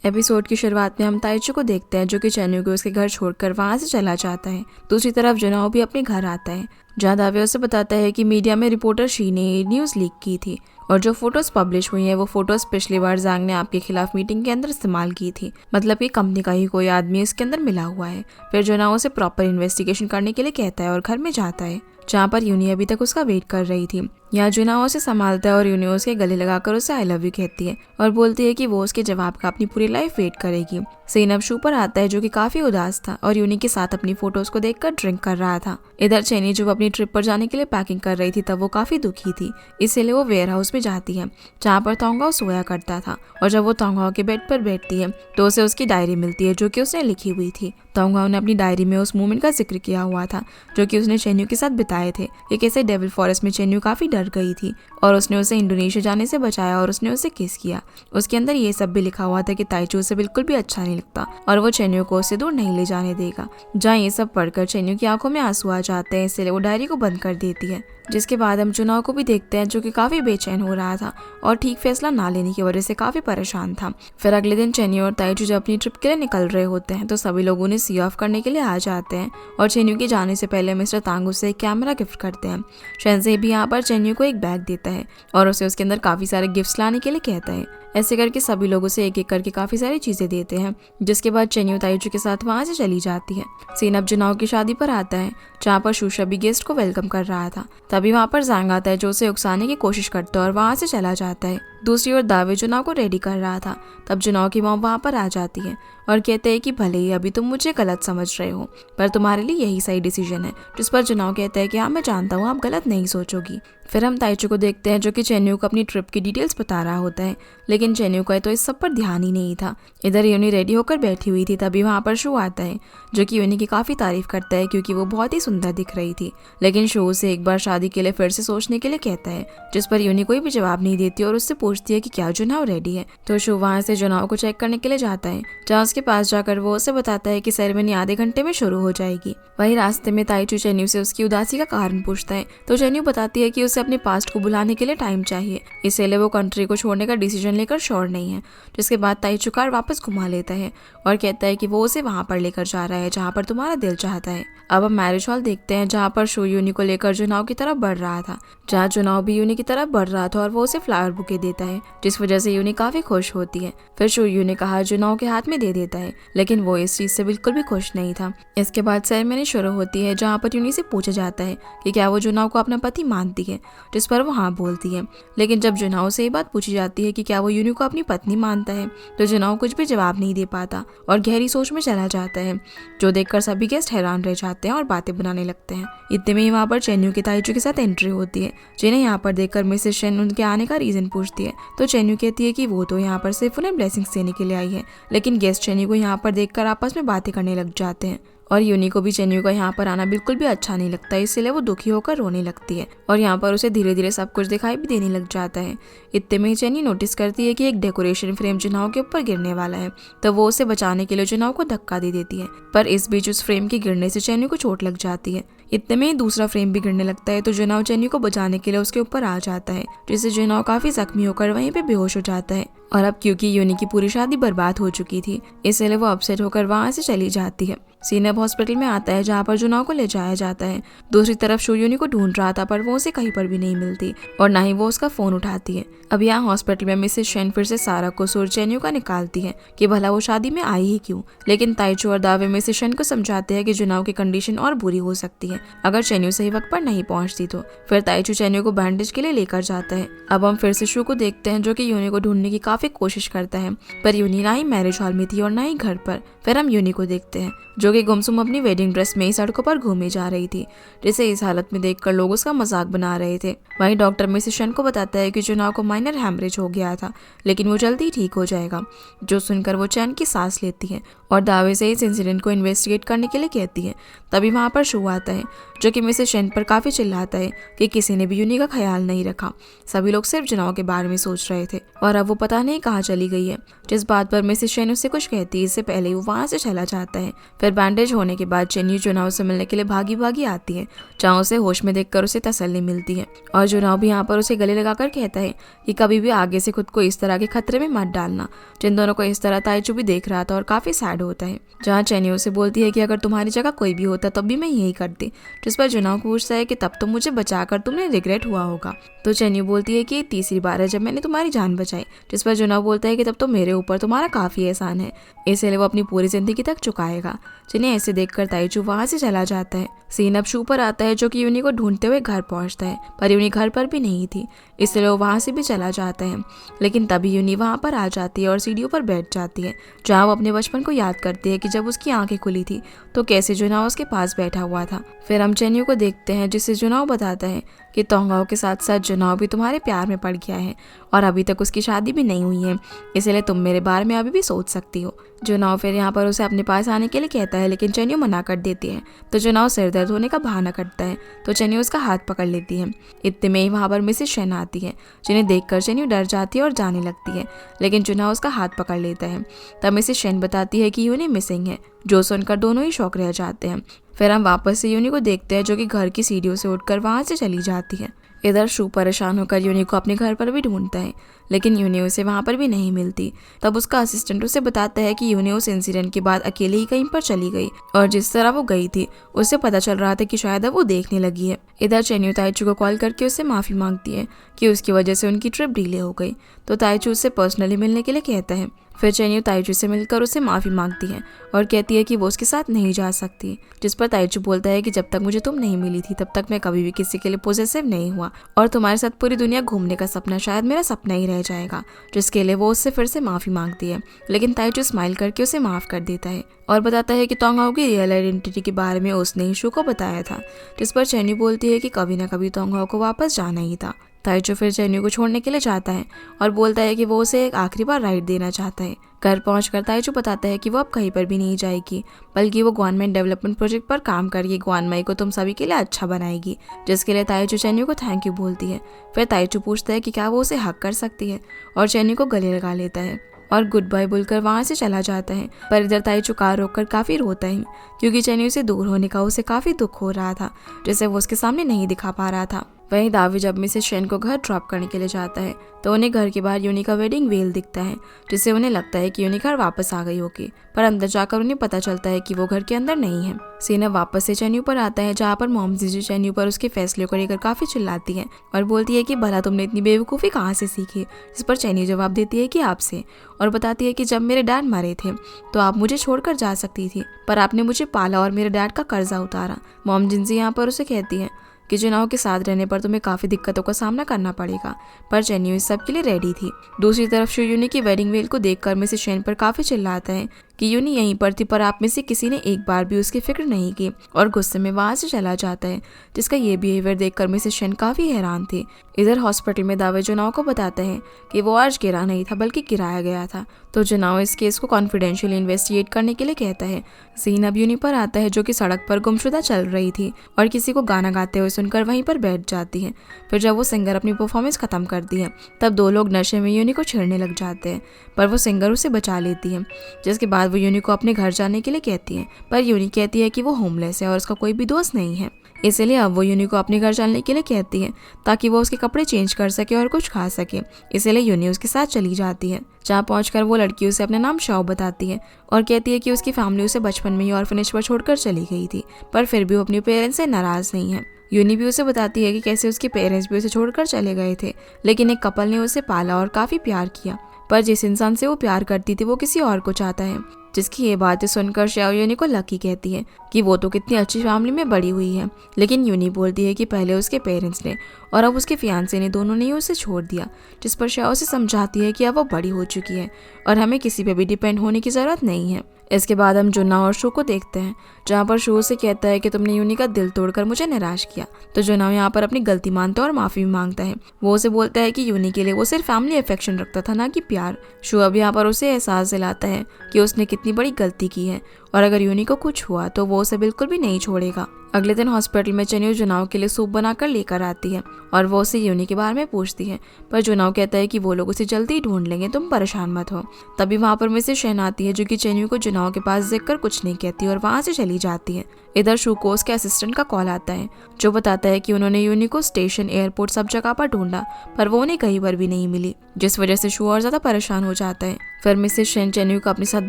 Episode की शुरुआत में हम ताइचू को देखते हैं जो कि चेन्नू को उसके घर छोड़कर वहां से चला जाता है। दूसरी तरफ जुनाओ भी अपने घर आता है जहाँ दावे उसे बताता है कि मीडिया में रिपोर्टर शी ने ये न्यूज़ लीक की थी और जो फोटोज पब्लिश हुई हैं वो फोटोज पिछली बार जांग ने आपके खिलाफ मीटिंग के अंदर इस्तेमाल की थी। मतलब कि कंपनी का ही कोई आदमी इसके अंदर मिला हुआ है। फिर जुनाओ उसे प्रॉपर इन्वेस्टिगेशन करने के लिए कहता है और घर में जाता है जहाँ पर यूनी अभी तक उसका वेट कर रही थी। यहाँ जुनाओ उसे संभालता है और यूनी उसके गले लगाकर उसे आई लव यू कहती है और बोलती है कि वो उसके जवाब का अपनी पूरी लाइफ वेट करेगी। सीन अब शू पर आता है जो कि काफी उदास था और यूनी के साथ अपनी फोटोज को देखकर ड्रिंक कर रहा था। इधर चेनी जो अपनी ट्रिप पर जाने के लिए पैकिंग कर रही थी तब वो काफी दुखी थी, इसीलिए वो वेयर हाउस में जाती है जहाँ पर तोंगाओ सोया करता था। और जब वो तोंगाओ के बेड पर बैठती है तो उसे उसकी डायरी मिलती है जो कि उसने लिखी हुई थी। तोंगाओ ने अपनी डायरी में उस मोमेंट का जिक्र किया हुआ था जो कि उसने चेन्यू के साथ बिताए थे कि कैसे डेविल फॉरेस्ट में चेन्यू काफी डर गई थी और उसने उसे इंडोनेशिया जाने से बचाया और उसने उसे किस किया। उसके अंदर ये सब भी लिखा हुआ था कि ताइचू उसे बिल्कुल भी अच्छा नहीं लगता और वो चेन्यू को उससे दूर नहीं ले जाने देगा। जहाँ ये सब पढ़कर चेन्यू की आंखों में आंसू आ जाते हैं, इसलिए वो डायरी को बंद कर देती है। जिसके बाद हम जुनाओ को भी देखते हैं जो कि काफी बेचैन हो रहा था और ठीक फैसला ना लेने की वजह से काफी परेशान था। फिर अगले दिन चेन्यू और ताइचू जब अपनी ट्रिप के लिए निकल रहे होते हैं तो सभी लोग उन्हें सी ऑफ करने के लिए आ जाते हैं और चेन्यू के जाने से पहले मिस्टर तांगू से एक कैमरा गिफ्ट करते हैं। शेंजे भी यहाँ पर चेन्यू को एक बैग देता है और उसे उसके अंदर काफी सारे गिफ्ट्स लाने के लिए कहता है। ऐसे करके सभी लोगों से एक एक करके काफी सारी चीजें देते हैं, जिसके बाद चेन्यू ताइचू के साथ वहां से चली जाती है। सीन अब जुनाओ की शादी पर आता है जहाँ पर शूशा भी गेस्ट को वेलकम कर रहा था। तभी वहाँ पर जांग आता है जो उसे उकसाने की कोशिश करता है और वहाँ से चला जाता है। दूसरी ओर दावे जुनाओ को रेडी कर रहा था। तब जुनाओ की मॉम वहाँ पर आ जाती है और कहते हैं कि भले ही अभी तुम मुझे गलत समझ रहे हो पर तुम्हारे लिए यही सही डिसीजन है। जिस पर जुनाओ कहता है कि हाँ मैं जानता हूँ आप गलत नहीं सोचोगी। फिर हम ताइचू को देखते हैं जो कि चेन्यू को अपनी ट्रिप की डिटेल्स बता रहा होता है, लेकिन चेन्यू का तो इस सब पर ध्यान ही नहीं था। इधर यूनी रेडी होकर बैठी हुई थी तभी वहाँ पर शू आता है जो कि यूनी की काफ़ी तारीफ करता है क्योंकि वो बहुत ही सुंदर दिख रही थी। लेकिन शू उसे एक बार शादी के लिए फिर से सोचने के लिए कहता है, जिस पर यूनी कोई भी जवाब नहीं देती और उससे पूछती है कि क्या जुनाओ रेडी है। तो शू वहाँ से जुनाओ को चेक करने के लिए जाता है जहाँ उसके पास जाकर वो उसे बताता है कि सेरेमनी आधे घंटे में शुरू हो जाएगी। वहीं रास्ते में ताइचू चेन्यू से उसकी उदासी का कारण पूछता है तो चेन्यू बताती है कि उसे अपने पास्ट को बुलाने के लिए टाइम चाहिए, इसलिए वो कंट्री को छोड़ने का डिसीजन लेकर श्योर नहीं है। जिसके बाद ताइचू कार वापस घुमा लेता है और कहता है कि वो उसे वहां पर लेकर जा रहा है जहां पर तुम्हारा दिल चाहता है। अब हम मैरिज हॉल देखते हैं जहां पर शू यूनी को लेकर जुनाओ की तरफ बढ़ रहा था, जहां जुनाओ भी यूनी की तरफ बढ़ रहा था और वो उसे फ्लावर बुके देता है जिस वजह से यूनी काफी खुश होती है। फिर शू यूनी कहा जुनाओ के हाथ में दे देता है, लेकिन वो इस चीज से बिल्कुल भी खुश नहीं था। इसके बाद सेरेमनी शुरू होती है जहाँ पर यूनी से पूछा जाता है कि क्या वो जुनाओ को अपना पति मानती है, जिस पर वो हाँ बोलती है। लेकिन जब जुनाओ से ये बात पूछी जाती है कि क्या वो यूनी को अपनी पत्नी मानता है तो जुनाओ कुछ भी जवाब नहीं दे पाता और गहरी सोच में चला जाता है, जो देखकर सभी गेस्ट हैरान रह जाते हैं और बातें बनाने लगते हैं। इतने में ही वहाँ पर चेन्यू की ताइचू के साथ एंट्री होती है, जिन्हें यहाँ पर देखकर मिसेस शेन उनके आने का रीजन पूछती है तो चेन्यू कहती है कि वो तो यहाँ पर सिर्फ उन्हें ब्लेसिंग्स देने के लिए आई है। लेकिन गेस्ट चेन्यू को यहाँ पर देखकर आपस में बातें करने लग जाते हैं और यूनी को भी चेन्यू का यहाँ पर आना बिल्कुल भी अच्छा नहीं लगता, इसलिए वो दुखी होकर रोने लगती है और यहाँ पर उसे धीरे धीरे सब कुछ दिखाई भी देने लग जाता है। इतने में ही चेन्यू नोटिस करती है कि एक डेकोरेशन फ्रेम जुनाओ के ऊपर गिरने वाला है, तो वो उसे बचाने के लिए जुनाओ को धक्का दे देती है, पर इस बीच उस फ्रेम के गिरने से चेन्यू को चोट लग जाती है। इतने में ही दूसरा फ्रेम भी गिरने लगता है तो जुनाओ चेन्यू को बचाने के लिए उसके ऊपर आ जाता है, जिससे जुनाओ काफी जख्मी होकर वहीं पे बेहोश हो जाता है। और अब क्योंकि यूनी की पूरी शादी बर्बाद हो चुकी थी इसलिए वो अपसेट होकर वहां से चली जाती है। सीन अब हॉस्पिटल में आता है जहाँ पर जुनाओ को ले जाया जाता है। दूसरी तरफ शू यूनी को ढूंढ रहा था पर वो उसे कहीं पर भी नहीं मिलती और ना ही वो उसका फोन उठाती है। अब यहाँ हॉस्पिटल में मिसेस शेन फिर से सारा कसूर चेन्यू का निकालती है कि भला वो शादी में आई ही क्यों, लेकिन ताइचू और दावे मिसेस शेन को समझाते हैं कि जुनाओ की कंडीशन और बुरी हो सकती है अगर चेन्यू सही वक्त पर नहीं पहुंचती तो। फिर ताइचू चेन्यू को बैंडेज के लिए लेकर जाता है। अब हम फिर से शू को देखते हैं जो कि यूनी को ढूंढने की काफी कोशिश करता है, पर यूनी ना ही मैरिज हॉल में थी और ना ही घर पर। फिर हम यूनी को देखते हैं जो कि गुमसुम अपनी वेडिंग ड्रेस में ही सड़कों पर घूमे जा रही थी, जिसे इस हालत में देखकर लोग उसका मजाक बना रहे थे। वहीं डॉक्टर मिसेस शन को बताता है कि जुनाओ को माइनर हैमरेज हो गया था लेकिन वो जल्दी ठीक हो जाएगा, जो सुनकर वो चैन की सांस लेती है और दावे से इस इंसिडेंट को इन्वेस्टिगेट करने के लिए कहती है। तभी वहाँ पर शू आता है जो कि मिसेस शेन पर काफी चिल्लाता है कि किसी ने भी यूनी का ख्याल नहीं रखा, सभी लोग सिर्फ जुनाओ के बारे में सोच रहे थे और अब वो पता नहीं कहाँ चली गई है। जिस बात पर मिसेस शेन उससे कुछ कहती है इससे पहले वो वहाँ से चला जाता है। फिर बैंडेज होने के बाद चेन्यू जुनाओ से मिलने के लिए भागी भागी आती है, जहाँ उसे होश में देखकर उसे तसल्ली मिलती है। और जुनाओ भी यहाँ पर उसे गले लगाकर कहता है कि कभी भी आगे से खुद को इस तरह के खतरे में मत डालना। जिन दोनों को इस तरह ताइचू भी देख रहा था और काफी सैड होता है, जहाँ चेन्यू उसे बोलती है कि अगर तुम्हारी जगह कोई भी होता तब भी मैं यही करती। जिस पर जुनाओ पूछता है कि तब तो मुझे बचाकर तुमने रिग्रेट हुआ होगा। तो चेन्यू बोलती है कि ये तीसरी बार है जब मैंने तुम्हारी जान बचाई। जिस पर जुनाओ बोलता है कि तब तो मेरे ऊपर तुम्हारा काफी एहसान है, इसलिए वो अपनी पूरी जिंदगी तक चुकाएगा। जिन्हें ऐसे देखकर ताइचू वहां से चला जाता है। सीन अब शू पर आता है, जो कि यूनी को ढूंढते हुए घर पहुंचता है, पर यूनी घर पर भी नहीं थी, इसलिए वो वहां से भी चला जाता है। लेकिन तभी यूनी वहां पर आ जाती है और सीढ़ियों पर बैठ जाती है, जहां वो अपने बचपन को याद करती है कि जब उसकी आंखें खुली थी तो कैसे जुनाओ उसके पास बैठा हुआ था। फिर हम चेन्यू को देखते हैं, जिससे जुनाओ बताता है कि तोंगाओ के साथ साथ जुनाओ भी तुम्हारे प्यार में पड़ गया है और अभी तक उसकी शादी भी नहीं हुई है, इसलिए तुम मेरे बारे में अभी भी सोच सकती हो। जुनाओ फिर यहाँ पर उसे अपने पास आने के लिए कहता है, लेकिन चेन्यू मना कर देती है। तो जुनाओ सिर दर्द होने का बहाना करता है, तो चेन्यू उसका हाथ पकड़ लेती है। इतने में ही वहाँ पर मिसेस शेन आती है, जिन्हें देखकर चेन्यू डर जाती है और जाने लगती है, लेकिन जुनाओ उसका हाथ पकड़ लेता है। तब मिसेस शेन बताती है कि यूनी मिसिंग है, जो सुनकर दोनों ही शौक रह जाते हैं। फिर हम वापस से यूनी को देखते हैं, जो कि घर की सीढ़ियों से उठकर वहां से चली जाती है। इधर शू परेशान होकर यूनी को अपने घर पर भी ढूंढता है, लेकिन यूनी उसे वहां पर भी नहीं मिलती। तब उसका असिस्टेंट उसे बताता है कि यूनी उस इंसिडेंट के बाद अकेले ही कहीं पर चली गई और जिस तरह वो गई थी उससे पता चल रहा था कि शायद अब वो देखने लगी है। इधर चेन्यू ताइचू को कॉल करके उससे माफी मांगती है कि उसकी वजह से उनकी ट्रिप डिले हो गई, तो ताइचू उससे पर्सनली मिलने के लिए कहता है। फिर चेन्यू ताइचू से मिलकर उसे माफी मांगती है और कहती है कि वो उसके साथ नहीं जा सकती। जिस पर ताइचू बोलता है कि जब तक मुझे तुम नहीं मिली थी तब तक मैं कभी भी किसी के लिए पॉसेसिव नहीं हुआ और तुम्हारे साथ पूरी दुनिया घूमने का सपना शायद मेरा सपना ही रह जाएगा, जिसके लिए वो उससे फिर से माफी मांगती है। लेकिन ताइचू स्माइल करके उसे माफ कर देता है और बताता है कि तोंगाओ की रियल आइडेंटिटी के बारे में उसने ही शू को बताया था। जिस पर चेन्यू बोलती है कि कभी ना कभी तोंगाओ को वापस जाना ही था। ताइचू फिर चेन्यू को छोड़ने के लिए जाता है और बोलता है कि वो उसे एक आखिरी बार राइड देना चाहता है। घर पहुंचकर ताइचू बताता है कि वो अब कहीं पर भी नहीं जाएगी, बल्कि वो गवर्नमेंट डेवलपमेंट प्रोजेक्ट पर काम करके ग्वानमाई को तुम सभी के लिए अच्छा बनाएगी, जिसके लिए ताइचू चेन्यू को थैंक यू बोलती है। फिर ताइचू पूछता है कि क्या वो उसे हक कर सकती है और चेन्यू को गले लगा लेता है और गुड बाय बोलकर वहां से चला जाता है। पर इधर ताइचू कार रोककर काफी रोता है, क्योंकि चेन्यू से दूर होने का उसे काफी दुख हो रहा था, जिसे वो उसके सामने नहीं दिखा पा रहा था। वहीं दावी जब मिसेस शेन को घर ड्रॉप करने के लिए जाता है तो उन्हें घर के बाहर यूनी का वेडिंग वेल दिखता है, जिससे उन्हें लगता है कि यूनी घर वापस आ गई होगी, पर अंदर जाकर उन्हें पता चलता है कि वो घर के अंदर नहीं है। सीन वापस से चेन्यू पर आता है, जहाँ पर मॉम जीजू चेन्यू पर उसके फैसले को लेकर काफी चिल्लाती है और बोलती है कि भला तुमने इतनी बेवकूफ़ी कहाँ से सीखी। जिस पर चेन्यू जवाब देती है कि आपसे, और बताती है कि जब मेरे डैड मरे थे तो आप मुझे छोड़कर जा सकती थी, पर आपने मुझे पाला और मेरे डैड का कर्जा उतारा। मॉम जिनसी यहाँ पर उसे कहती है कि जुनाओ के साथ रहने पर तुम्हें काफी दिक्कतों का सामना करना पड़ेगा, पर चेन्यू इस सब के लिए रेडी थी। दूसरी तरफ शू यूनी की वेडिंग वेल को देखकर मिसेस शेन पर काफी चिल्लाता है कि यूनी यहीं पर थी, पर आप में से किसी ने एक बार भी उसकी फिक्र नहीं की और गुस्से में वहां से चला जाता है, जिसका ये बिहेवियर देखकर मिसेस शेन काफी हैरान थी। इधर हॉस्पिटल में दावे जुनाओ को बताता है कि वो आज गिरा नहीं था बल्कि गिराया गया था, तो जुनाओ इस केस को कॉन्फिडेंशियली इन्वेस्टिगेट करने के लिए कहता है। सीन अब यूनी पर आता है, जो कि सड़क पर गुमशुदा चल रही थी और किसी को गाना गाते हुए सुनकर वहीं पर बैठ जाती है। फिर जब वो सिंगर अपनी परफॉर्मेंस खत्म करती है तब दो लोग नशे में यूनी को छेड़ने लग जाते हैं, पर वो सिंगर उसे बचा लेती है। जिसके बाद वो यूनी को अपने घर जाने के लिए कहती है, पर यूनी कहती है कि वो होमलेस है और उसका कोई भी दोस्त नहीं है, इसलिए अब वो यूनी को अपने घर चलने के लिए कहती है ताकि वो उसके कपड़े चेंज कर सके और कुछ खा सके। इसलिए यूनी उसके साथ चली जाती है, जहाँ पहुंचकर वो लड़की उसे अपना नाम शाओ बताती है और कहती है कि उसकी फैमिली उसे बचपन में ही ऑर्फनेज पर छोड़कर चली गई थी, पर फिर भी वो अपने पेरेंट्स से नाराज नहीं है। यूनी भी उसे बताती है कि कैसे उसके पेरेंट्स भी उसे छोड़कर चले गए थे, लेकिन एक कपल ने उसे पाला और काफी प्यार किया, पर जिस इंसान से वो प्यार करती थी वो किसी और को चाहता है। जिसकी ये बातें सुनकर शाओ यूनी को लकी कहती है कि वो तो कितनी अच्छी फैमिली में बड़ी हुई है, लेकिन यूनी बोलती है कि पहले उसके पेरेंट्स ने और अब उसके फियांसे ने दोनों ने ही उसे छोड़ दिया। जिस पर शाओ से समझाती है कि अब वो बड़ी हो चुकी है और हमें किसी पे भी डिपेंड होने की जरूरत नहीं है। इसके बाद हम जुन्ना और शू को देखते हैं, जहाँ पर शू से कहता है कि तुमने यूनी का दिल तोड़कर मुझे निराश किया। तो जुन्ना यहाँ पर अपनी गलती मानता है और माफी भी मांगता है। वो उसे बोलता है कि यूनी के लिए वो सिर्फ फैमिली अफेक्शन रखता था, ना कि प्यार। शू अब यहाँ पर उसे एहसास दिलाता है कि उसने कितनी बड़ी गलती की है और अगर यूनी को कुछ हुआ तो वो उसे बिल्कुल भी नहीं छोड़ेगा। अगले दिन हॉस्पिटल में चेन्यू जुनाओ के लिए सूप बनाकर लेकर आती है और वो उसे यूनी के बारे में पूछती है, पर जुनाओ कहता है कि वो लोग उसे जल्दी ही ढूंढ लेंगे, तुम परेशान मत हो। तभी वहाँ पर मिसेस शेन आती है जो कि चेन्यू को जुनाओ के पास देखकर कुछ नहीं कहती और वहाँ से चली जाती है। इधर शू को उसके असिस्टेंट का कॉल आता है जो बताता है कि उन्होंने यूनी को स्टेशन, एयरपोर्ट सब जगह पर ढूंढा पर वो उन्हें कहीं पर भी नहीं मिली, जिस वजह से शू और ज्यादा परेशान हो जाता है। फिर मिसेस शेन चेन्यू को अपने साथ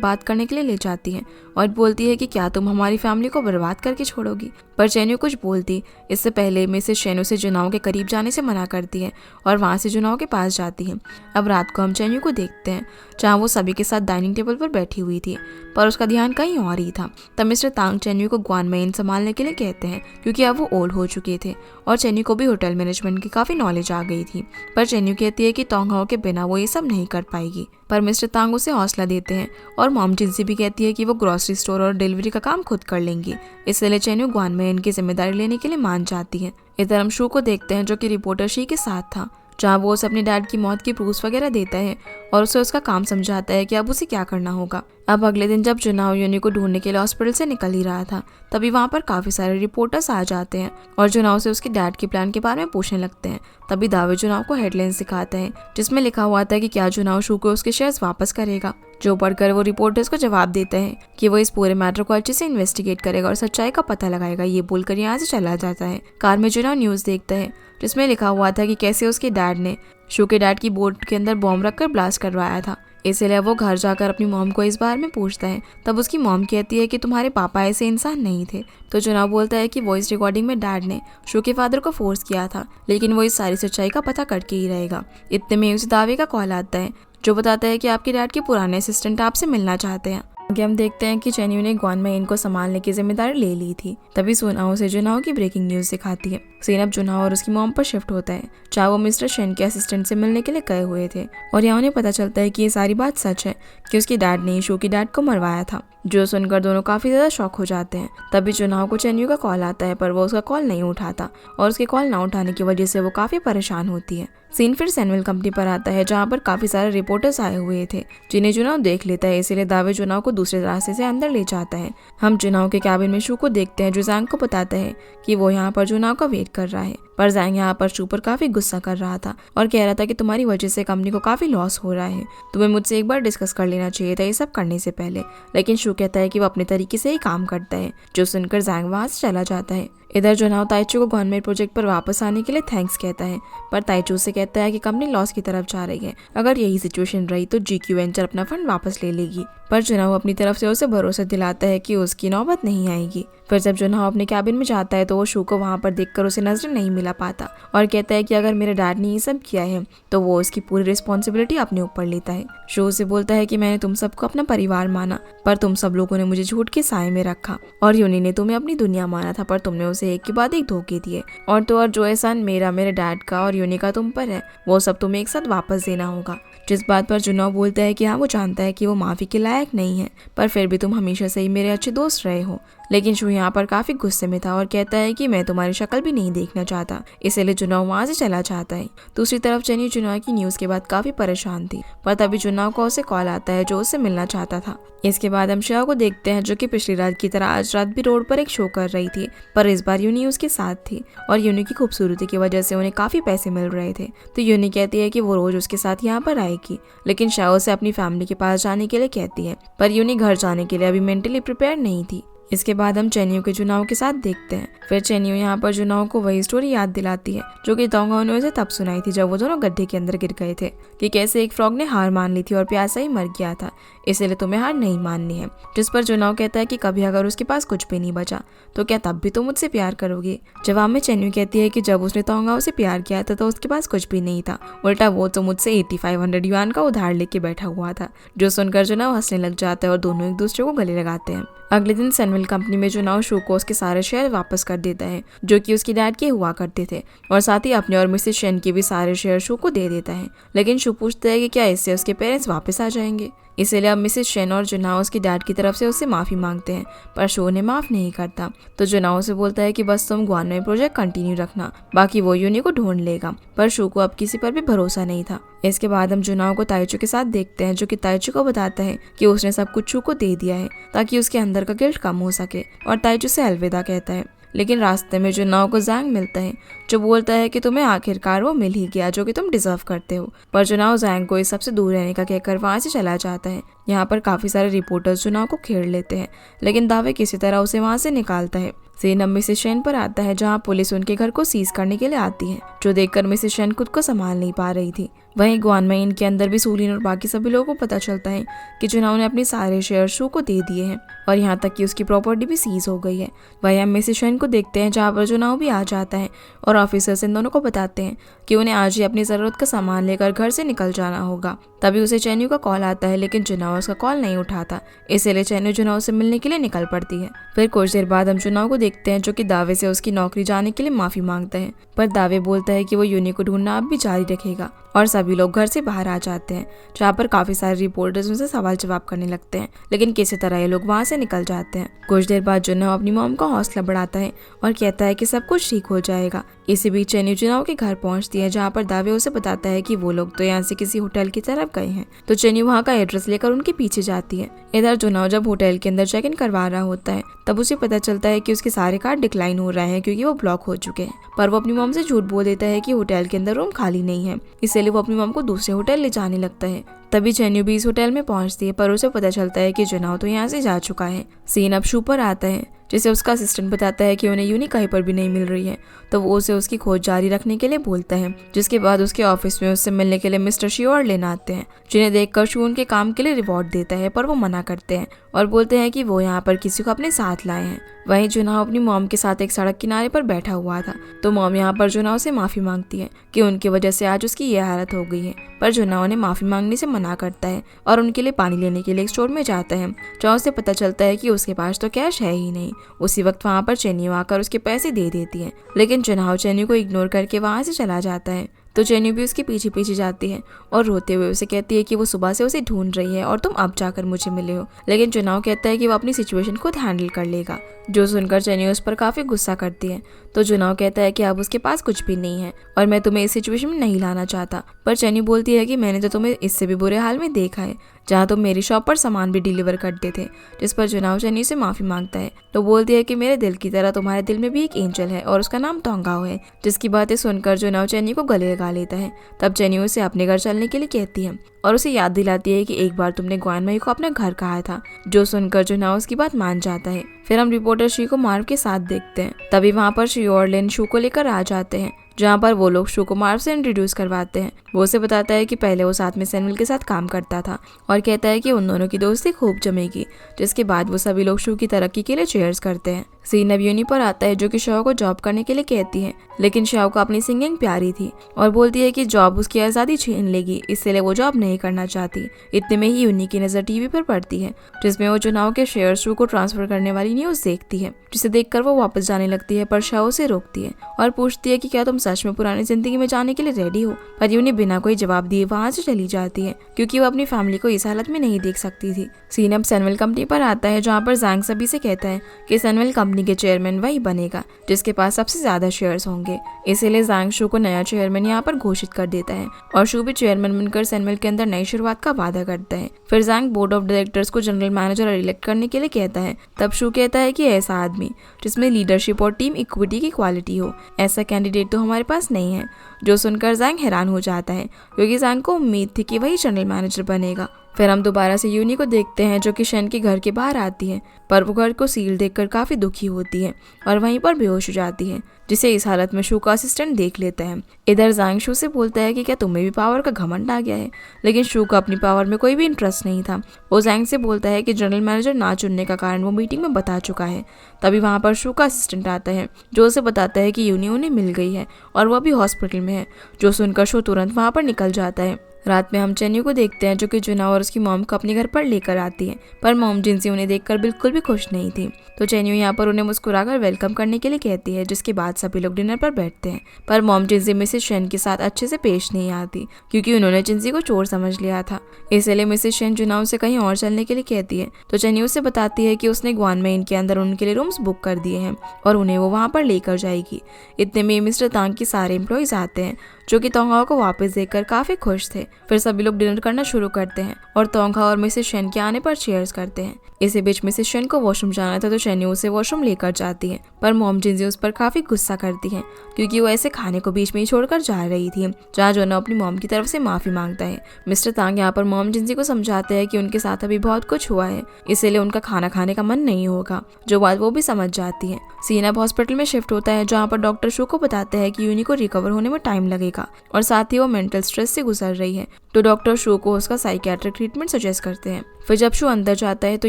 बात करने के लिए ले जाती है और बोलती है कि क्या तुम हमारी फैमिली को बर्बाद करके छोड़ोगी, पर चेन्यू कुछ बोलती इससे पहले मिसेस शेन उसे जुनाओ के करीब जाने से मना करती है और वहाँ से जुनाओ के पास जाती है। अब रात को हम चेन्यू को देखते हैं जहाँ वो सभी के साथ डाइनिंग टेबल पर बैठी हुई थी, पर उसका ध्यान कहीं और ही था। तब मिस्टर तांग चेन्यू को ग्वान मेन संभालने के लिए कहते हैं क्योंकि अब वो ओल्ड हो चुके थे और चेन्यू को भी होटल मैनेजमेंट की काफ़ी नॉलेज आ गई थी। पर चेन्यू कहती है कि तोंगहाओ के बिना वो ये सब नहीं कर पाएगी, पर मिस्टर तांग उसे हौसला देते हैं और मॉम जिनसी भी कहती है कि वो ग्रोसरी स्टोर और डिलीवरी का काम खुद कर लेंगी, इसलिए चेन्यू ग्वान में इनकी जिम्मेदारी लेने के लिए मान जाती है। इधर हम शू को देखते हैं जो कि रिपोर्टर शी के साथ था, जहाँ वो उसे अपने डैड की मौत की प्रूफ वगैरह देता है और उसे उसका काम समझाता है कि अब उसे क्या करना होगा। अब अगले दिन जब जुनाओ यूनी को ढूंढने के लिए हॉस्पिटल से निकल ही रहा था, तभी वहाँ पर काफ़ी सारे रिपोर्टर्स आ जाते हैं और जुनाओ से उसके डैड के प्लान के बारे में पूछने लगते हैं। तभी दावे जुनाओ को हेडलाइंस दिखाता है जिसमें लिखा हुआ था कि क्या जुनाओ शू को उसके शेयर्स वापस करेगा, जो पढ़कर वो रिपोर्टर्स को जवाब देता है कि वो इस पूरे मैटर को अच्छे से इन्वेस्टिगेट करेगा और सच्चाई का पता लगाएगा। ये बोलकर यहाँ से चला जाता है। कार में जुनाओ न्यूज़ देखता है जिसमें लिखा हुआ था कि कैसे उसके डैड ने शू के डैड की बोट के अंदर बॉम्ब रखकर ब्लास्ट करवाया था, इसलिए वो घर जाकर अपनी मॉम को इस बारे में पूछता है। तब उसकी मॉम कहती है कि तुम्हारे पापा ऐसे इंसान नहीं थे। तो जुनाओ बोलता है कि वॉइस रिकॉर्डिंग में डैड ने शू के फादर को फोर्स किया था, लेकिन वो इस सारी सच्चाई का पता करके ही रहेगा। इतने में उस दावे का कॉल आता है जो बताता है कि आपके डैड के पुराने असिस्टेंट आपसे मिलना चाहते हैं। आगे हम देखते हैं कि चेन्यू ने ग्वान में इनको संभालने की जिम्मेदारी ले ली थी। तभी सुनाओ से जुनाओ की ब्रेकिंग न्यूज दिखाती है। सीन अब जुनाओ और उसकी मॉम पर शिफ्ट होता है जहाँ वो मिस्टर शेन के असिस्टेंट से मिलने के लिए गए हुए थे और यहाँ उन्हें पता चलता है कि ये सारी बात सच है कि उसकी डैड ने शू की डैड को मरवाया था, जो सुनकर दोनों काफी ज्यादा शॉक हो जाते हैं। तभी जुनाओ को चेन्यू का कॉल आता है पर वो उसका कॉल नहीं उठाता और उसके कॉल ना उठाने की वजह से वो काफी परेशान होती है। सीन फिर सैमुअल कंपनी पर आता है जहाँ पर काफी सारे रिपोर्टर्स आए हुए थे जिन्हें जुनाओ देख लेता है, इसीलिए दावे जुनाओ को दूसरे रास्ते से अंदर ले जाता है। हम जुनाओ के कैबिन में शू को देखते हैं जो जैंग को बताता है कि वो यहाँ पर जुनाओ का वेट कर रहा है, पर जैंग यहाँ पर शू पर काफी गुस्सा कर रहा था और कह रहा था कि तुम्हारी वजह से कंपनी को काफी लॉस हो रहा है, तुम्हें मुझसे एक बार डिस्कस कर लेना चाहिए था ये सब करने से पहले। लेकिन शू कहता है कि वो अपने तरीके से ही काम करता है, जो सुनकर जैंग वहां से चला जाता है। इधर जुनाओ ताइचू को गवर्नमेंट प्रोजेक्ट पर वापस आने के लिए थैंक्स कहता है, पर ताइचू से कहता है कि कंपनी लॉस की तरफ जा रही है, अगर यही सिचुएशन रही तो जीक्यू वेंचर अपना फंड वापस ले लेगी। पर जुनाओ अपनी तरफ से उसे भरोसा दिलाता है कि उसकी नौबत नहीं आएगी। फिर जब जुनाओ अपने कैबिन में जाता है तो वो शू को वहाँ पर देखकर उसे नजर नहीं मिला पाता और कहता है कि अगर मेरे डैड ने ये सब किया है तो वो उसकी पूरी रिस्पॉन्सिबिलिटी अपने ऊपर लेता है। शू उसे बोलता है कि मैंने तुम सबको अपना परिवार माना पर तुम सब लोगों ने मुझे झूठ के साए में रखा और यूनी ने तुम्हें अपनी दुनिया माना था, पर तुमने उसे एक के बाद एक धोखे दिए और तो और जो एहसान मेरा, मेरे डैड का और यूनी का तुम पर है वो सब तुम्हें एक साथ वापस देना होगा। जिस बात पर जुनाओ बोलता है कि हाँ वो जानता है कि वो माफी के लायक नहीं है, पर फिर भी तुम हमेशा से ही मेरे अच्छे दोस्त रहे हो। लेकिन शू यहाँ पर काफी गुस्से में था और कहता है कि मैं तुम्हारी शक्ल भी नहीं देखना चाहता, इसलिए जुनाओ वहाँ से चला जाता है। दूसरी तरफ चेन्यू जुनाओ की न्यूज के बाद काफी परेशान थी, पर तभी जुनाओ को उसे कॉल आता है जो उससे मिलना चाहता था। इसके बाद हम शिया को देखते हैं जो कि पिछली रात की तरह आज रात भी रोड पर एक शो कर रही थी, पर इस बार यूनी उसके साथ थी और यूनी की खूबसूरती की वजह से उन्हें काफी पैसे मिल रहे थे। तो यूनी कहती है कि वो रोज उसके साथ यहाँ पर आएगी, लेकिन शिया उसे अपनी फैमिली के पास जाने के लिए कहती है, पर यूनी घर जाने के लिए अभी मेंटली प्रिपेयर नहीं थी। इसके बाद हम चेन्यू के जुनाओ के साथ देखते हैं। फिर चेन्यू यहाँ पर जुनाओ को वही स्टोरी याद दिलाती है जो कि तोंगाओ ने उसे तब सुनाई थी जब वो दोनों गड्ढे के अंदर गिर गए थे, कि कैसे एक फ्रॉग ने हार मान ली थी और प्यासा ही मर गया था, इसलिए तुम्हें हार नहीं माननी है। जिस पर जुनाओ कहता है कि कभी अगर उसके पास कुछ भी नहीं बचा तो क्या तब भी तुम मुझसे प्यार करोगे। जवाब में चेन्यू कहती है कि जब उसने तोंगाओ से प्यार किया था तो उसके पास कुछ भी नहीं था, उल्टा वो तो मुझसे 8500 युआन का उधार लेके बैठा हुआ था। जो सुनकर जुनाओ हंसने लग जाता है और दोनों एक दूसरे को गले लगाते हैं। अगले दिन सैमुअल कंपनी में जुनाओ शू को उसके सारे शेयर वापस कर देता है जो कि उसकी डैड के हुआ करते थे, और साथ ही अपने और मिसेस शेन के भी सारे शेयर शू को दे देता है। लेकिन शू पूछता है कि क्या इससे उसके पेरेंट्स वापस आ जाएंगे, इसीलिए अब मिसेस शेन और जुनाओ उसकी डैड की तरफ से उससे माफी मांगते हैं, पर शो ने माफ नहीं करता। तो जुनाओ से बोलता है कि बस तुम ग्वान में प्रोजेक्ट कंटिन्यू रखना, बाकी वो यूनी को ढूंढ लेगा। पर शो को अब किसी पर भी भरोसा नहीं था। इसके बाद हम जुनाओ को ताइचू के साथ देखते हैं जो कि ताइचू को बताता है कि उसने सब कुछ शू को दे दिया है ताकि उसके अंदर का गिल्ट कम हो सके, और ताइचू से अलविदा कहता है। लेकिन रास्ते में जुनाओ को जैंग मिलता है जो बोलता है कि तुम्हें आखिरकार वो मिल ही गया जो कि तुम डिजर्व करते हो। पर जुनाओ जैंग को इस सबसे दूर रहने का कहकर वहां से चला जाता है। यहाँ पर काफी सारे रिपोर्टर्स जुनाओ को घेर लेते हैं, लेकिन दावे किसी तरह उसे वहां से निकालता है। सीन अब मिसेस शेन पर आता है जहाँ पुलिस उनके घर को सीज करने के लिए आती है, जो देखकर मिसेस शेन खुद को संभाल नहीं पा रही थी। वहीं ग्वानमेइन के अंदर भी सूलिन और बाकी सभी लोगों को पता चलता है कि जुनाओ ने अपने सारे शेयर शू को दे दिए हैं और यहाँ तक कि उसकी प्रॉपर्टी भी सीज हो गई है। वहीं हम मिसेस शेन को देखते हैं जहाँ पर जुनाओ भी आ जाता है और ऑफिसर्स इन दोनों को बताते हैं कि उन्हें आज ही अपनी जरूरत का सामान लेकर घर से निकल जाना होगा। तभी उसे चैन्यू का कॉल आता है, लेकिन जुनाओ उसका कॉल नहीं उठाता, इसीलिए चैन्यू जुनाओ से मिलने के लिए निकल पड़ती है। फिर कुछ देर बाद हम जुनाओ को देखते हैं जो कि दावे से उसकी नौकरी जाने के लिए माफी मांगता है, पर दावे बोलता है कि वो यूनी को ढूंढना अब भी जारी रखेगा और सभी लोग घर से बाहर आ जाते हैं, जहाँ पर काफी सारे रिपोर्टर्स उनसे सवाल जवाब करने लगते हैं, लेकिन किसी तरह ये लोग वहाँ से निकल जाते हैं। कुछ देर बाद जुनाओ अपनी मॉम का हौसला बढ़ाता है और कहता है कि सब कुछ ठीक हो जाएगा। इसी बीच चैन्यू जुनाओ के घर पहुंचती है, जहाँ पर दावे उसे बताता है कि वो लोग तो यहाँ से किसी होटल की तरफ गए हैं, तो चैन्यू वहाँ का एड्रेस लेकर उनके पीछे जाती है। इधर जुनाओ जब होटल के अंदर चेक इन करवा रहा होता है, तब उसे पता चलता है कि उसके सारे कार्ड डिक्लाइन हो रहे हैं क्योंकि वो ब्लॉक हो चुके हैं। पर वो अपनी मॉम से झूठ बोल देता है कि होटल के अंदर रूम खाली नहीं है, इसलिए वो अपनी मॉम को दूसरे होटल ले जाने लगता है। तभी चैन्यू भी इस होटल में पहुंचती है, पर उसे पता चलता है कि जुनाओ तो यहाँ से जा चुका है। सीन अब शू पर आता है, जिसे उसका असिस्टेंट बताता है कि उन्हें यूनी कहीं पर भी नहीं मिल रही है, तो वो उसे उसकी खोज जारी रखने के लिए बोलता है। जिसके बाद उसके ऑफिस में उससे मिलने के लिए मिस्टर शी और लेन आते हैं, जिन्हें देखकर शू उनके काम के लिए रिवॉर्ड देता है, पर वो मना करते हैं और बोलते हैं कि वो यहाँ पर किसी को अपने साथ लाए हैं। वहीं जुनाओ अपनी मॉम के साथ एक सड़क किनारे पर बैठा हुआ था, तो मॉम यहाँ पर जुनाओ से माफी मांगती है कि उनकी वजह से आज उसकी ये हालत हो गई है, पर जुनाओ ने माफी मांगने से मना करता है और उनके लिए पानी लेने के लिए एक स्टोर में जाता है, जहाँ उसे पता चलता है कि उसके पास तो कैश है ही नहीं। उसी वक्त वहाँ पर चैन्यू आकर उसके पैसे दे देती है, लेकिन जुनाओ चैन्यू को इग्नोर करके वहाँ से चला जाता है। तो चैन्यू भी उसके पीछे पीछे जाती है और रोते हुए उसे कहती है कि वो सुबह से उसे ढूंढ रही है और तुम अब जाकर मुझे मिले हो, लेकिन जुनाओ कहता है कि वो अपनी सिचुएशन खुद हैंडल कर लेगा, जो सुनकर चैन्यू उस पर काफी गुस्सा करती है। तो जुनाओ कहता है कि अब उसके पास कुछ भी नहीं है और मैं तुम्हें इस सिचुएशन में नहीं लाना चाहता, पर चैन्यू बोलती है कि मैंने तो तुम्हें इससे भी बुरे हाल में देखा है, जहाँ तुम मेरी शॉप पर सामान भी डिलीवर करते थे। जिस पर जुनाओ चैन्यू से माफी मांगता है, तो बोलती है कि मेरे दिल की तरह तुम्हारे दिल में भी एक एंजल है और उसका नाम टोंगाओ है। जिसकी बातें सुनकर जुनाओ चैन्यू को गले लगा लेता है। तब चैन्यू उसे अपने घर चलने के लिए कहती है और उसे याद दिलाती है कि एक बार तुमने ग्वानमेई को अपना घर कहा था, जो सुनकर जुनाओ उसकी बात मान जाता है। फिर हम रिपोर्टर शी को मार्व के साथ देखते हैं। तभी वहाँ पर शी और लेन शू को लेकर आ जाते हैं, जहाँ पर वो लोग शू को मार्व से इंट्रोड्यूस करवाते हैं। वो उसे बताता है कि पहले वो साथ में सैमुअल के साथ काम करता था और कहता है कि उन दोनों की दोस्ती खूब जमेगी। जिसके बाद वो सभी लोग शू की तरक्की के लिए चीयर्स करते हैं। सीन अब यूनी पर आता है, जो कि शाओ को जॉब करने के लिए कहती है, लेकिन शाओ को अपनी सिंगिंग प्यारी थी और बोलती है कि जॉब उसकी आज़ादी छीन लेगी, इसलिए वो जॉब नहीं करना चाहती। इतने में ही यूनी की नज़र टीवी पर पड़ती है, जिसमें वो जुनाओ के शेयर शू को ट्रांसफर करने वाली न्यूज़ देखती है, जिसे देखकर वो वापस जाने लगती है। पर शाओ उसे रोकती है और पूछती है कि क्या तुम सच में पुरानी जिंदगी में जाने के लिए रेडी हो। पर यूनी बिना कोई जवाब दिए वहाँ से चली जाती है, क्योंकि वो अपनी फैमिली को इस हालत में नहीं देख सकती थी। सीन अब सैमुअल कंपनी पर आता है, जहाँ पर जैंग सभी से कहता है कि सैमुअल कंपनी के चेयरमैन वही बनेगा जिसके पास सबसे ज्यादा शेयर्स होंगे। इसीलिए जैंग शू को नया चेयरमैन यहाँ पर घोषित कर देता है और शू भी चेयरमैन बनकर सैमुअल के अंदर नई शुरुआत का वादा करता है। फिर जैंग बोर्ड ऑफ डायरेक्टर्स को जनरल मैनेजर इलेक्ट करने के लिए कहता है। तब शू कहता है कि ऐसा आदमी जिसमें लीडरशिप और टीम इक्विटी की क्वालिटी हो, ऐसा कैंडिडेट तो हमारे पास नहीं है। जो सुनकर जैंग हैरान हो जाता है, क्योंकि जैंग को उम्मीद थी कि वही जनरल मैनेजर बनेगा। फिर हम दोबारा से यूनी को देखते हैं, जो कि शेन के घर के बाहर आती है, पर वो घर को सील देखकर काफी दुखी होती है और वहीं पर बेहोश हो जाती है, जिसे इस हालत में शू का असिस्टेंट देख लेता है। इधर जैंग शू से बोलता है कि क्या तुम्हें भी पावर का घमंड आ गया है, लेकिन शू का अपनी पावर में कोई भी इंटरेस्ट नहीं था। वो जैंग से बोलता है कि जनरल मैनेजर ना चुनने का कारण वो मीटिंग में बता चुका है। तभी वहाँ पर शू का असिस्टेंट आता है, जो उसे बताता है कि यूनी उन्हें मिल गई है और वह भी हॉस्पिटल में है। जो सुनकर शू तुरंत वहाँ पर निकल जाता है। रात में हम चैन्यू को देखते हैं, जो कि जुनाओ और उसकी मॉम को अपने घर पर लेकर आती है, पर मॉम जिनसी उन्हें देखकर बिल्कुल भी खुश नहीं थी। तो चैन्यू यहाँ पर उन्हें मुस्कुराकर वेलकम करने के लिए कहती है, जिसके बाद सभी लोग डिनर पर बैठते हैं। पर मॉम जिनसी मिसेस शेन के साथ अच्छे से पेश नहीं आती, क्योंकि उन्होंने जिनसी को चोर समझ लिया था। इसलिए मिसेस शेन जुनाओ से कहीं और चलने के लिए कहती है। तो चैन्यू से बताती है कि उसने ग्वानमेइन के अंदर उनके लिए रूम्स बुक कर दिए हैं और उन्हें वो वहाँ पर लेकर जाएगी। इतने में मिस्टर तांग के सारे एम्प्लॉयज आते हैं, जो कि तोंगहाओ को वापस देखकर काफी खुश थे। फिर सभी लोग डिनर करना शुरू करते हैं और तोंगहाओ और मिसेस शेन के आने पर चीयर्स करते हैं। इसी बीच मिसेस शेन को वॉशरूम जाना था तो चेन्यू उसे वॉशरूम लेकर जाती है, पर मॉम जिंजी उस पर काफी गुस्सा करती है क्योंकि वो ऐसे खाने को बीच में ही छोड़कर जा रही थी। जहाँ जोना अपनी मॉम की तरफ से माफी मांगता है। मिस्टर तांग यहाँ पर मॉम जिंजी को समझाते हैं कि उनके साथ अभी बहुत कुछ हुआ है, इसीलिए उनका खाना खाने का मन नहीं होगा, जो बात वो भी समझ जाती है। सीन अब हॉस्पिटल में शिफ्ट होता है जहाँ पर डॉक्टर शू को बताते हैं कि यूनी को रिकवर होने में टाइम लगेगा और साथ ही वो मेंटल स्ट्रेस से गुजर रही है, तो डॉक्टर शू को उसका साइकियाट्रिक ट्रीटमेंट सजेस्ट करते हैं। फिर जब शू अंदर जाता है तो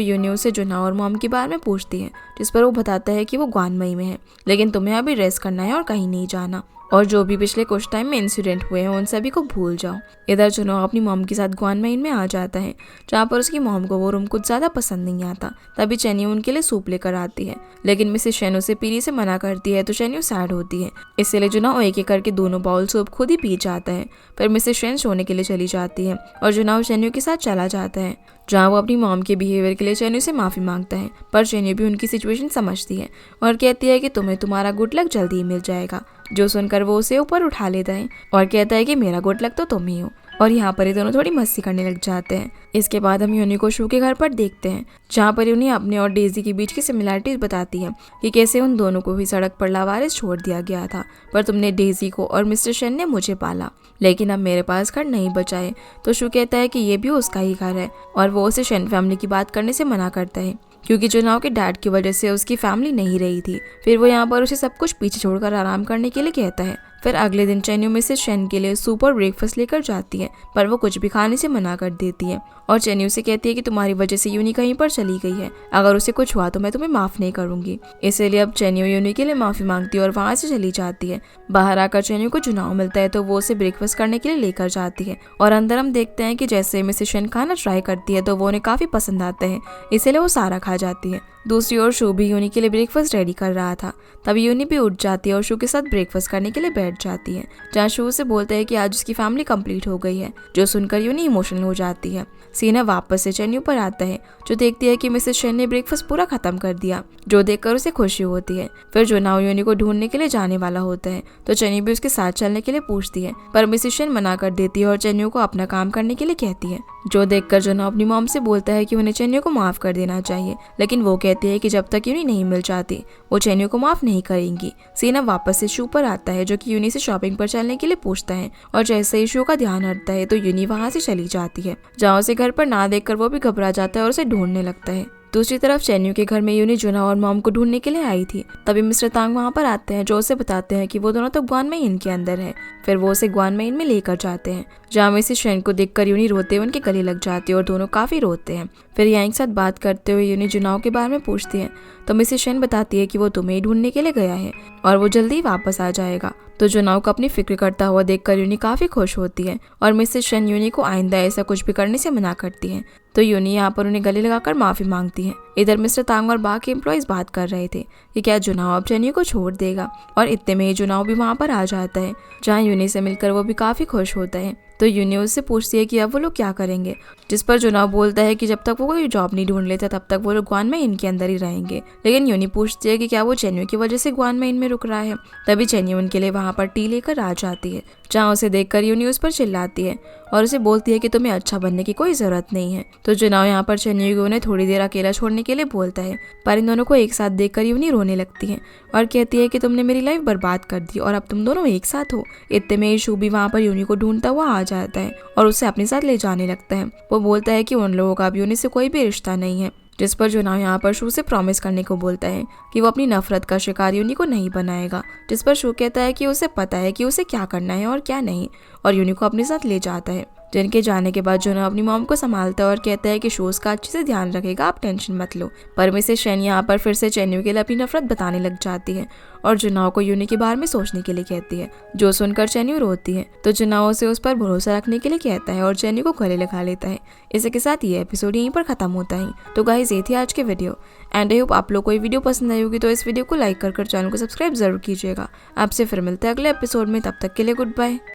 यूनी उसे जुना और मॉम के बारे में पूछती है, जिस पर वो बताता है कि वो ग्वानमई में है, लेकिन तुम्हें अभी रेस्ट करना है और कहीं नहीं जाना, और जो भी पिछले कुछ टाइम में इंसिडेंट हुए हैं उन सभी को भूल जाओ। इधर जुनो अपनी मॉम के साथ ग्वानमई में आ जाता है, जहाँ पर उसकी मॉम को वो रूम कुछ ज्यादा पसंद नहीं आता। तभी चेन्यू उनके लिए सूप लेकर आती है, लेकिन मिसेस शेन उसे पीने से मना करती है, तो चेन्यू सैड होती है। इसलिए जुनाओ एक एक करके दोनों बाउल सूप खुद ही पी जाता है। फिर मिसेस शेन सोने के लिए चली जाती है और जुनाओ चेन्यू के साथ चला जाता है, जहाँ वो अपनी मॉम के बिहेवियर के लिए चेन्यू से माफी मांगता है। पर चेन्यू भी उनकी सिचुएशन समझती है और कहती है कि तुम्हें तुम्हारा गुड लक जल्दी ही मिल जाएगा, जो सुनकर वो उसे ऊपर उठा लेता है और कहता है कि मेरा गुड लक तो तुम ही हो। और यहाँ पर ये दोनों थोड़ी मस्ती करने लग जाते हैं। इसके बाद हम यूनी को शू के घर पर देखते हैं, जहाँ पर उन्हें अपने और डेजी के बीच की सिमिलरिटीज बताती है कि कैसे उन दोनों को ही सड़क पर लावारिस छोड़ दिया गया था, पर तुमने डेजी को और मिस्टर शेन ने मुझे पाला, लेकिन अब मेरे पास घर नहीं बचा है। तो शू कहता है कि ये भी उसका ही घर है और वो उसे शेन फैमिली की बात करने से मना करता है, क्योंकि जुनाओ के डैड की वजह से उसकी फैमिली नहीं रही थी। फिर वो यहाँ पर उसे सब कुछ पीछे छोड़कर आराम करने के लिए कहता है। फिर अगले दिन चेन्यू मिसेस शेन के लिए सुपर ब्रेकफास्ट लेकर जाती है, पर वो कुछ भी खाने से मना कर देती है और चेन्यू से कहती है कि तुम्हारी वजह से यूनी कहीं पर चली गई है, अगर उसे कुछ हुआ तो मैं तुम्हें माफ नहीं करूंगी। इसलिए अब चेन्यू यूनी के लिए माफी मांगती है और वहाँ से चली जाती है। बाहर आकर चेन्यू को जुनाओ मिलता है तो वो उसे ब्रेकफास्ट करने के लिए लेकर जाती है और अंदर हम देखते हैं कि जैसे मिसेस शेन खाना ट्राई करती है तो वो उन्हें काफी पसंद आता है, इसलिए वो सारा खा जाती है। दूसरी ओर शू भी यूनी के लिए ब्रेकफास्ट रेडी कर रहा था, तभी यूनी भी उठ जाती है और शू के साथ ब्रेकफास्ट करने के लिए बैठ जाती है, जहाँ शू से बोलता है कि आज उसकी फैमिली कंप्लीट हो गई है, जो सुनकर यूनी इमोशनल हो जाती है। सीना वापस से चेन्यू पर आता है, जो देखती है कि मिसेस शेन ने ब्रेकफास्ट पूरा खत्म कर दिया, जो देखकर उसे खुशी होती है। फिर जुनाओ यूनी को ढूंढने के लिए जाने वाला होता है, तो चेन्यू भी उसके साथ चलने के लिए पूछती है, पर मिसेस शेन मना कर देती है और चेन्यू को अपना काम करने के लिए कहती है, जो देखकर जुनाओ अपनी मॉम से बोलता है कि उन्हें चेन्यू को माफ कर देना चाहिए, लेकिन वो कहती है कि जब तक यूनी नहीं मिल जाती वो चेन्यू को माफ नहीं करेंगी। सीना वापस से शू पर आता है, जो कि यूनी से शॉपिंग पर चलने के लिए पूछता है, और जैसे ही शू का ध्यान हटता है तो यूनी वहाँ से चली जाती है, जहाँ उसे घर पर ना देखकर वो भी घबरा जाता है और उसे ढूंढने लगता है। दूसरी तरफ चेन्यू के घर में यूनी जुना और मॉम को ढूंढने के लिए आई थी। तभी मिस्टर तांग वहाँ पर आते हैं, जो उसे बताते हैं कि वो दोनों तो ग्वानमई के अंदर है। फिर वो उसे ग्वानमई में लेकर जाते हैं, जहाँ मिसेस शेन को देखकर यूनी रोते हुए उनके गले लग जाती है और दोनों काफी रोते हैं। फिर यहाँ एक साथ बात करते हुए यूनी जुनाओ के बारे में पूछती है, तो मिसेस शेन बताती है कि वो तुम्हें ढूंढने के लिए गया है और वो जल्दी वापस आ जाएगा। तो जुनाओ को अपनी फिक्र करता हुआ देखकर यूनी काफी खुश होती है और मिसेस शेन यूनी को आइंदा ऐसा कुछ भी करने से मना करती है। तो यूनी यहाँ पर उन्हें गले लगाकर माफी मांगती है। इधर मिस्टर तांग और बाकी एम्प्लॉइज बात कर रहे थे कि क्या जुनाओ अब चेन्यू को छोड़ देगा, और इतने में ही जुनाओ भी वहाँ पर आ जाता है, जहाँ यूनी से मिलकर वो भी काफी खुश होता है। तो यूनी उससे पूछती है कि अब वो लोग क्या करेंगे, जिस पर जुनाओ बोलता है कि जब तक वो कोई जॉब नहीं ढूंढ लेता तब तक वो लोग ग्वानमई के अंदर ही रहेंगे। लेकिन यूनी पूछती है कि क्या वो चेन्यू की वजह से ग्वानमई में रुक रहा है। तभी चेन्यू उनके लिए वहाँ पर टी लेकर आ जाती है, जहाँ उसे देखकर यूनी उस पर चिल्लाती है और उसे बोलती है कि तुम्हें अच्छा बनने की कोई जरूरत नहीं है। तो जुनाओ यहाँ पर चेन्यू को उन्हें थोड़ी देर अकेला छोड़ने के लिए बोलता है, पर इन दोनों को एक साथ देखकर यूनी रोने लगती है और कहती है कि तुमने मेरी लाइफ बर्बाद कर दी और अब तुम दोनों एक साथ हो। इतने में शू भी वहाँ पर यूनी को ढूंढता हुआ आ जाता है और उसे अपने साथ ले जाने लगता है। वो बोलता है कि उन लोगों का अब यूनी से कोई भी रिश्ता नहीं है, जिस पर जुनाओ यहाँ पर शू से प्रॉमिस करने को बोलता है कि वो अपनी नफरत का शिकार यूनी को नहीं बनाएगा, जिस पर शू कहता है कि उसे पता है कि उसे क्या करना है और क्या नहीं, और यूनी को अपने साथ ले जाता है। जिनके जाने के बाद जुनाओ अपनी मॉम को संभालता है और कहता है कि शूज का अच्छे से ध्यान रखेगा, आप टेंशन मत लो। पर मिसेस शेन यहाँ पर फिर से चेन्यू के लिए अपनी नफरत बताने लग जाती है और जुनाओ को यूनी के बारे में सोचने के लिए कहती है, जो सुनकर चेन्यू रोती है। तो जुनाओ से उस पर भरोसा रखने के लिए कहता है और चेन्यू को गले लगा लेता है। इसी के साथ ये एपिसोड यहीं पर खत्म होता है। तो गाइस, ये थी आज के वीडियो एंड आई होप आप लोग को ये वीडियो पसंद आई होगी। तो इस वीडियो को लाइक कर चैनल को सब्सक्राइब जरूर कीजिएगा। आपसे फिर मिलते हैं अगले एपिसोड में, तब तक के लिए गुड बाय।